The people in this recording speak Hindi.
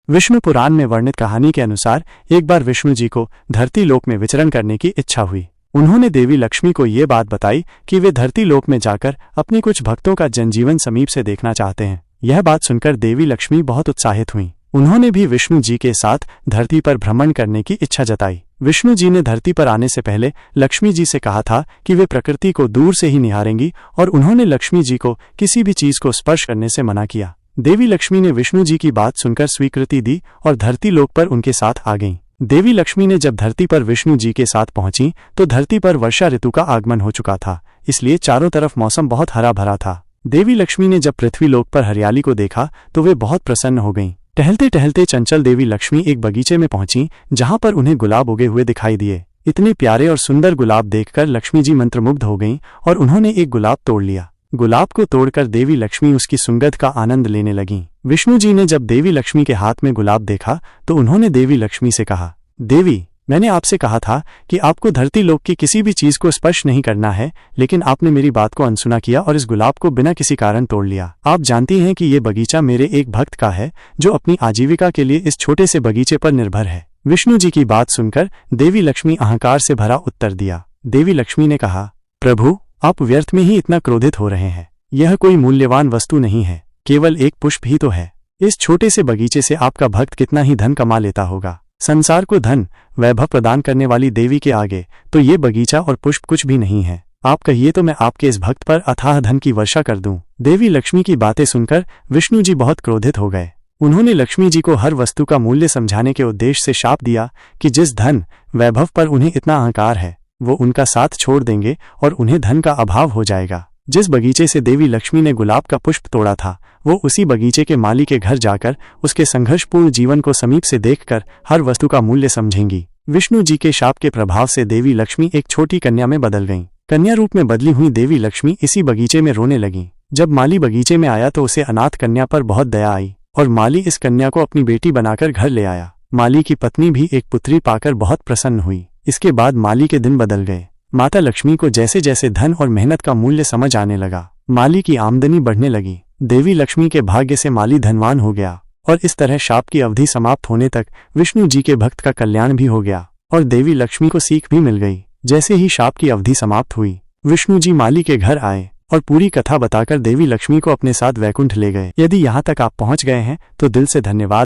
विष्णु पुराण में वर्णित कहानी के अनुसार एक बार विष्णु जी को धरती लोक में विचरण करने की इच्छा हुई। उन्होंने देवी लक्ष्मी को ये बात बताई कि वे धरती लोक में जाकर अपनी कुछ भक्तों का जनजीवन समीप से देखना चाहते हैं। यह बात सुनकर देवी लक्ष्मी बहुत उत्साहित हुईं। उन्होंने भी विष्णु जी के साथ धरती पर भ्रमण करने की इच्छा जताई। विष्णु जी ने धरती पर आने से पहले लक्ष्मी जी से कहा था कि वे प्रकृति को दूर से ही निहारेंगी और उन्होंने लक्ष्मी जी को किसी भी चीज को स्पर्श करने से मना किया। देवी लक्ष्मी ने विष्णु जी की बात सुनकर स्वीकृति दी और धरती लोक पर उनके साथ आ गईं। देवी लक्ष्मी ने जब धरती पर विष्णु जी के साथ पहुंची तो धरती पर वर्षा ऋतु का आगमन हो चुका था, इसलिए चारों तरफ मौसम बहुत हरा भरा था। देवी लक्ष्मी ने जब पृथ्वी लोक पर हरियाली को देखा तो वे बहुत प्रसन्न हो गईं। टहलते टहलते चंचल देवी लक्ष्मी एक बगीचे में पहुंची जहां पर उन्हें गुलाब उगे हुए दिखाई दिए। इतने प्यारे और सुंदर गुलाब देखकर लक्ष्मी जी मंत्रमुग्ध हो गईं और उन्होंने एक गुलाब तोड़ लिया। गुलाब को तोड़कर देवी लक्ष्मी उसकी सुगंध का आनंद लेने लगीं। विष्णु जी ने जब देवी लक्ष्मी के हाथ में गुलाब देखा तो उन्होंने देवी लक्ष्मी से कहा, देवी, मैंने आपसे कहा था कि आपको धरती लोक की किसी भी चीज को स्पर्श नहीं करना है, लेकिन आपने मेरी बात को अनसुना किया और इस गुलाब को बिना किसी कारण तोड़ लिया। आप जानती हैं कि ये बगीचा मेरे एक भक्त का है जो अपनी आजीविका के लिए इस छोटे से बगीचे पर निर्भर है। विष्णु जी की बात सुनकर देवी लक्ष्मी अहंकार से भरा उत्तर दिया। देवी लक्ष्मी ने कहा, प्रभु, आप व्यर्थ में ही इतना क्रोधित हो रहे हैं। यह कोई मूल्यवान वस्तु नहीं है, केवल एक पुष्प ही तो है। इस छोटे से बगीचे से आपका भक्त कितना ही धन कमा लेता होगा। संसार को धन वैभव प्रदान करने वाली देवी के आगे तो ये बगीचा और पुष्प कुछ भी नहीं है। आप कहिए तो मैं आपके इस भक्त पर अथाह धन की वर्षा कर दूं। देवी लक्ष्मी की बातें सुनकर विष्णु जी बहुत क्रोधित हो गए। उन्होंने लक्ष्मी जी को हर वस्तु का मूल्य समझाने के उद्देश्य से शाप दिया कि जिस धन वैभव पर उन्हें इतना अहंकार है वो उनका साथ छोड़ देंगे और उन्हें धन का अभाव हो जाएगा। जिस बगीचे से देवी लक्ष्मी ने गुलाब का पुष्प तोड़ा था वो उसी बगीचे के माली के घर जाकर उसके संघर्षपूर्ण जीवन को समीप से देखकर हर वस्तु का मूल्य समझेंगी। विष्णु जी के शाप के प्रभाव से देवी लक्ष्मी एक छोटी कन्या में बदल गईं। कन्या रूप में बदली हुई देवी लक्ष्मी इसी बगीचे में रोने लगीं। जब माली बगीचे में आया तो उसे अनाथ कन्या पर बहुत दया आई और माली इस कन्या को अपनी बेटी बनाकर घर ले आया। माली की पत्नी भी एक पुत्री पाकर बहुत प्रसन्न हुई। इसके बाद माली के दिन बदल गए। माता लक्ष्मी को जैसे जैसे धन और मेहनत का मूल्य समझ आने लगा, माली की आमदनी बढ़ने लगी। देवी लक्ष्मी के भाग्य से माली धनवान हो गया और इस तरह शाप की अवधि समाप्त होने तक विष्णु जी के भक्त का कल्याण भी हो गया और देवी लक्ष्मी को सीख भी मिल गई। जैसे ही शाप की अवधि समाप्त हुई, विष्णु जी माली के घर आए और पूरी कथा बताकर देवी लक्ष्मी को अपने साथ वैकुंठ ले गए। यदि यहाँ तक आप पहुँच गए हैं तो दिल से धन्यवाद।